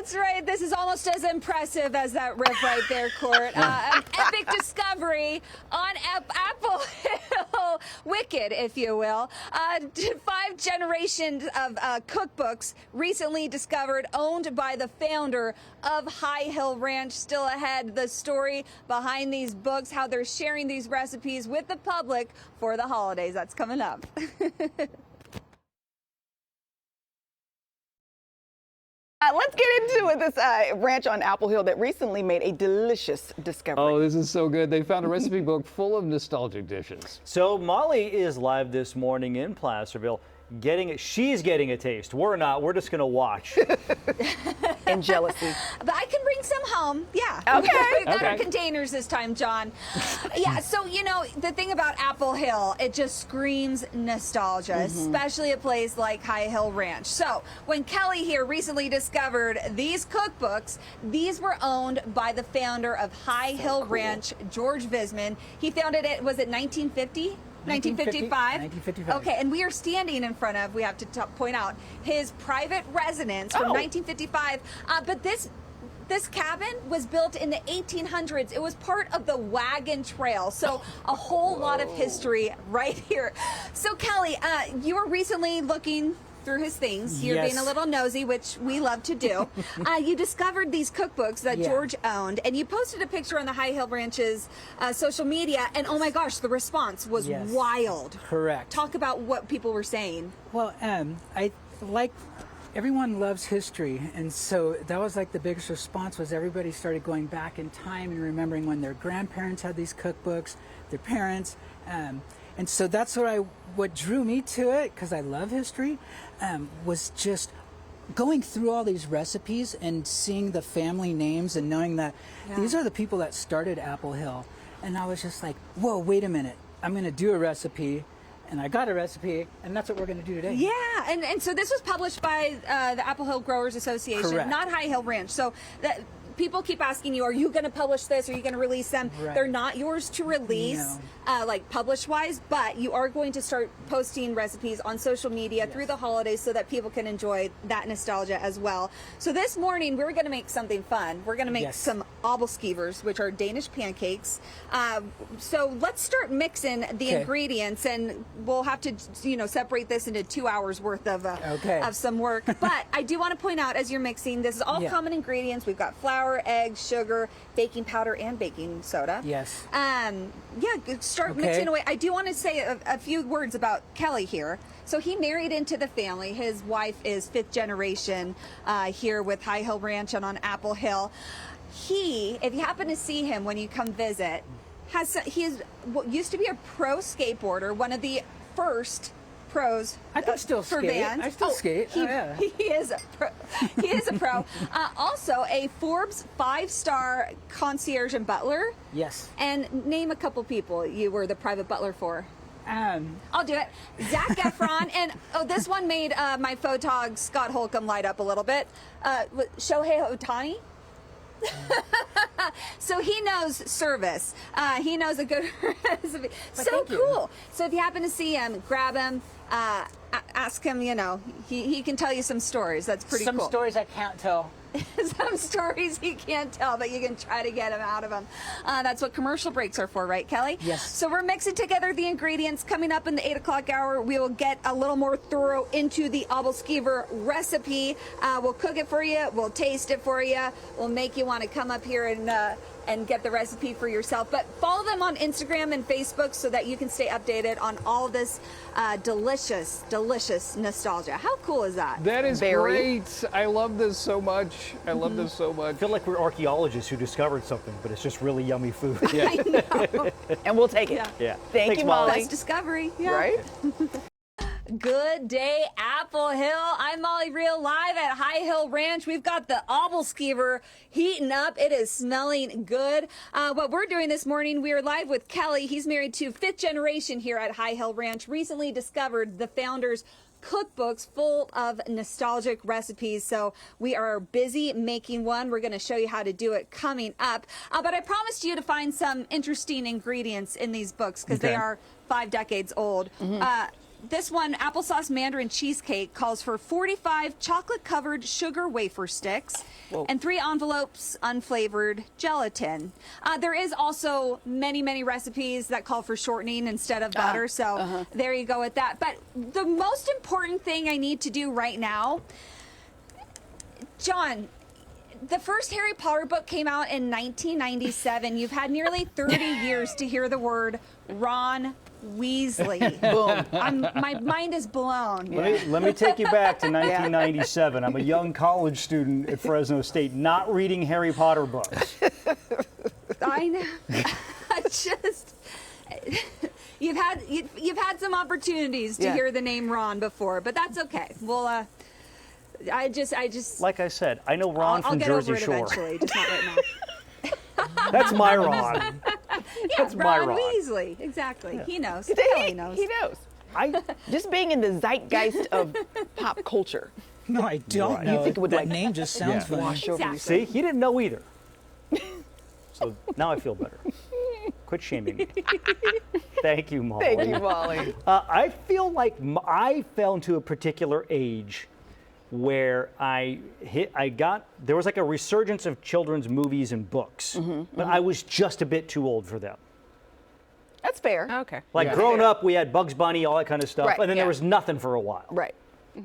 That's right. This is almost as impressive as that riff right there, Court. An epic discovery on Apple Hill. Wicked, if you will. 5 generations of cookbooks recently discovered, owned by the founder of High Hill Ranch. Still ahead, the story behind these books, how they're sharing these recipes with the public for the holidays. That's coming up. Let's get into this ranch on Apple Hill that recently made a delicious discovery. Oh, this is so good. They found a recipe book full of nostalgic dishes. So Molly is live this morning in Placerville. She's getting a taste. We're not. We're just going to watch. And jealousy. But I can bring some home. Yeah. Okay. We've got our Okay. containers this time, John. Yeah, so, you know, the thing about Apple Hill, it just screams nostalgia, especially a place like High Hill Ranch. So when Kelly here recently discovered these cookbooks, these were owned by the founder of High Hill Ranch, George Visman. He founded it, was it 1950? 1955? 1955. Okay, and we are standing in front of, we have to point out, his private residence from 1955. But this cabin was built in the 1800s. It was part of the wagon trail. So a whole lot of history right here. So Kelly, you were recently looking through his things. You're being a little nosy, which we love to do. You discovered these cookbooks that George owned, and you posted a picture on the High Hill Ranch's social media, and oh my gosh, the response was wild. Correct. Talk about what people were saying. Well, I like, everyone loves history, and so that was like the biggest response was everybody started going back in time and remembering when their grandparents had these cookbooks, their parents, and so that's what drew me to it, because I love history, was just going through all these recipes and seeing the family names and knowing that these are the people that started Apple Hill. And I was just like, whoa, wait a minute. I'm going to do a recipe. And I got a recipe, and that's what we're going to do today. Yeah, and so this was published by the Apple Hill Growers Association, Correct. not High Hill Ranch. So that people keep asking you, are you going to publish this? Are you going to release them? Right. They're not yours to release, like publish-wise, but you are going to start posting recipes on social media through the holidays so that people can enjoy that nostalgia as well. So this morning, we're going to make something fun. We're going to make some obelskivers, which are Danish pancakes. So let's start mixing the ingredients, and we'll have to, you know, separate this into 2 hours worth of some work. But I do want to point out, as you're mixing, this is all common ingredients. We've got flour, eggs, sugar, baking powder, and baking soda. Yes. Start mixing away. I do want to say a few words about Kelly here. So he married into the family. His wife is 5th generation here with High Hill Ranch and on Apple Hill. He, if you happen to see him when you come visit, used to be a pro skateboarder, one of the first pros. I can still for skate. bands. I still skate. He is a pro. He is a pro. Also a Forbes 5-star concierge and butler. Yes. And name a couple people you were the private butler for. I'll do it. Zac Efron, and this one made my photog Scott Holcomb light up a little bit. Shohei Ohtani. So he knows service. He knows a good recipe. So cool. So if you happen to see him, grab him, ask him, you know, he can tell you some stories. That's pretty cool. Some stories I can't tell. Some stories he can't tell, but you can try to get him out of them. That's what commercial breaks are for, right, Kelly? Yes. So we're mixing together the ingredients. Coming up in the 8 o'clock hour, we will get a little more thorough into the obelskiver recipe. We'll cook it for you. We'll taste it for you. We'll make you want to come up here and get the recipe for yourself. But follow them on Instagram and Facebook so that you can stay updated on all this delicious, delicious nostalgia. How cool is that? That is great. I love this so much. I love this so much. I feel like we're archaeologists who discovered something, but it's just really yummy food. Yeah. I know. And we'll take it. Yeah. Thank you, Molly. Best discovery. Yeah. Right? Good day, Apple Hill. I'm Molly Riehl, live at High Hill Ranch. We've got the obelskiver heating up. It is smelling good. What we're doing this morning, we are live with Kelly. He's married to 5th generation here at High Hill Ranch. Recently discovered the founder's cookbooks full of nostalgic recipes. So we are busy making one. We're going to show you how to do it coming up. But I promised you to find some interesting ingredients in these books because they are 5 decades old. this one, applesauce mandarin cheesecake, calls for 45 chocolate-covered sugar wafer sticks and 3 envelopes unflavored gelatin. There is also many recipes that call for shortening instead of butter, so there you go with that. But the most important thing I need to do right now, John, the first Harry Potter book came out in 1997. You've had nearly 30 years to hear the word Ron Weasley. Boom. My mind is blown. Let me take you back to 1997. I'm a young college student at Fresno State, not reading Harry Potter books. I know. You've had some opportunities to hear the name Ron before, but that's okay. Well, I just Like I said, I know Ron I'll from get Jersey over it Shore. eventually, just not right now. That's my Ron. Yes, my Ron Ron. Weasley. Exactly. He knows. He knows. He knows. Just being in the zeitgeist of pop culture. No, I don't know. You think it would, that like, name just sounds funny. Wash over you. Exactly. See, he didn't know either. So now I feel better. Quit shaming me. Thank you, Molly. Thank you, Molly. I feel like I fell into a particular age where there was like a resurgence of children's movies and books, but I was just a bit too old for them. That's fair. Okay. Like growing up, we had Bugs Bunny, all that kind of stuff, Right, and then yeah. there was nothing for a while. Right.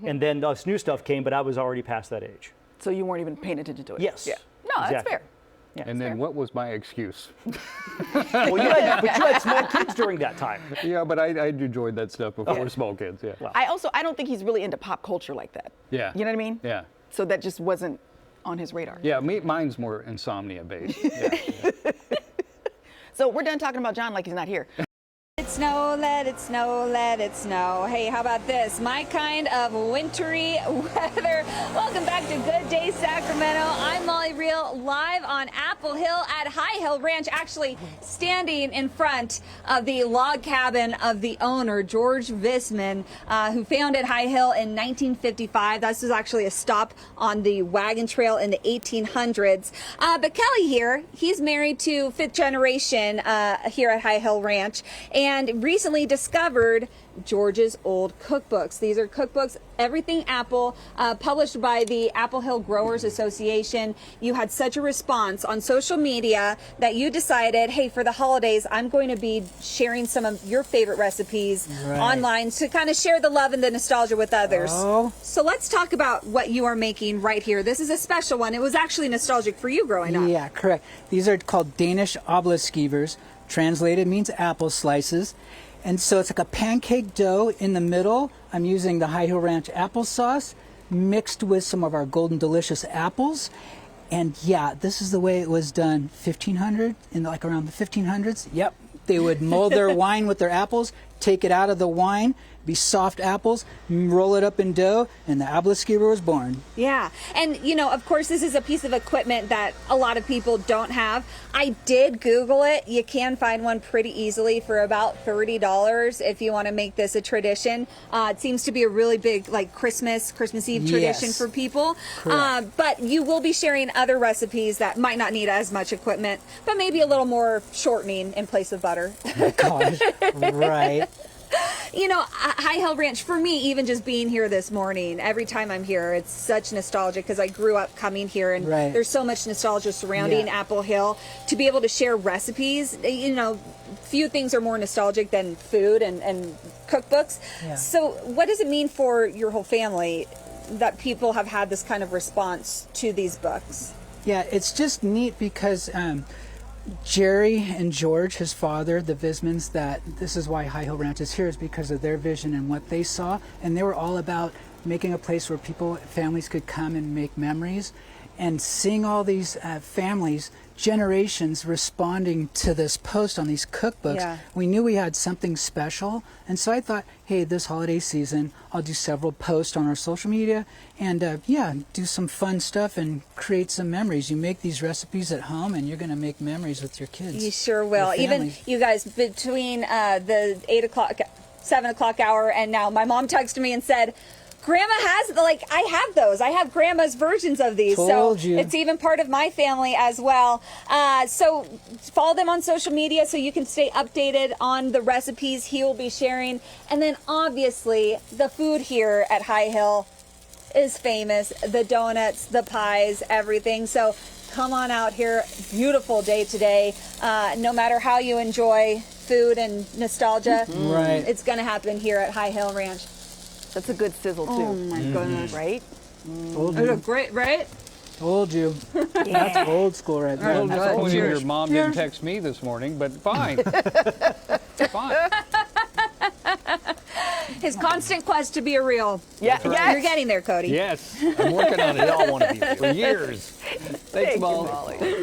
And then this new stuff came, but I was already past that age. So you weren't even paying attention to it. Yes. Yeah. No, that's Exactly. fair. Yeah. And then what was my excuse? Well, you had small kids during that time. Yeah, but I enjoyed that stuff before small kids. Yeah. Well. I don't think he's really into pop culture like that. Yeah. You know what I mean? Yeah. So that just wasn't on his radar. Yeah, mine's more insomnia based. Yeah. So we're done talking about John like he's not here. Let it snow, let it snow, let it snow. Hey, how about this? My kind of wintry weather. Welcome back to Good Day Sacramento. I'm Molly Riehl, live on Apple Hill at High Hill Ranch, actually standing in front of the log cabin of the owner, George Visman, who founded High Hill in 1955. This was actually a stop on the wagon trail in the 1800s. But Kelly here, he's married to fifth generation here at High Hill Ranch, and recently discovered George's old cookbooks. These are cookbooks, everything apple, published by the Apple Hill Growers Association. You had such a response on social media that you decided, hey, for the holidays, I'm going to be sharing some of your favorite recipes online to kind of share the love and the nostalgia with others. Oh. So let's talk about what you are making right here. This is a special one. It was actually nostalgic for you growing up. Yeah, correct. These are called Danish obleskivers. Translated means apple slices. And so it's like a pancake dough in the middle. I'm using the High Hill Ranch applesauce mixed with some of our Golden Delicious apples. And yeah, this is the way it was done 1500, in like around the 1500s. Yep, they would mold their wine with their apples, take it out of the wine, be soft apples, roll it up in dough, and the obleskiver was born. Yeah, and you know, of course, this is a piece of equipment that a lot of people don't have. I did Google it. You can find one pretty easily for about $30 if you want to make this a tradition. It seems to be a really big, like Christmas Eve tradition Yes. for people. Correct. But you will be sharing other recipes that might not need as much equipment, but maybe a little more shortening in place of butter. Gosh, right. You know, High Hill Ranch, for me, even just being here this morning, every time I'm here, it's such nostalgia because I grew up coming here, and there's so much nostalgia surrounding Apple Hill. To be able to share recipes, you know, few things are more nostalgic than food and cookbooks. Yeah. So what does it mean for your whole family that people have had this kind of response to these books? Yeah, it's just neat because Jerry and George, his father, the Vismans, that this is why High Hill Ranch is here, is because of their vision and what they saw. And they were all about making a place where families could come and make memories. And seeing all these families, generations responding to this post on these cookbooks, we knew we had something special. And so I thought, hey, this holiday season, I'll do several posts on our social media and do some fun stuff and create some memories. You make these recipes at home and you're going to make memories with your kids. You sure will. Your Even families. you guys, between the 7 o'clock hour and now, my mom texted me and said, Grandma has, like, I have those. I have Grandma's versions of these. Told so you. it's even part of my family as well. So follow them on social media so you can stay updated on the recipes he will be sharing. And then obviously the food here at High Hill is famous. The donuts, the pies, everything. So come on out here. Beautiful day today. No matter how you enjoy food and nostalgia, Right. it's going to happen here at High Hill Ranch. That's a good sizzle too. Oh my goodness. Right? Told It's a you. great, right? Told you. That's old school right there. Well, disappointed Cheers. your mom didn't text me this morning, but fine. Fine. His constant quest to be a real. Yeah. right. Yes. You're getting there, Cody. Yes, I'm working on it. We all want to be real. For years. Thanks, Thank you, Molly. Molly.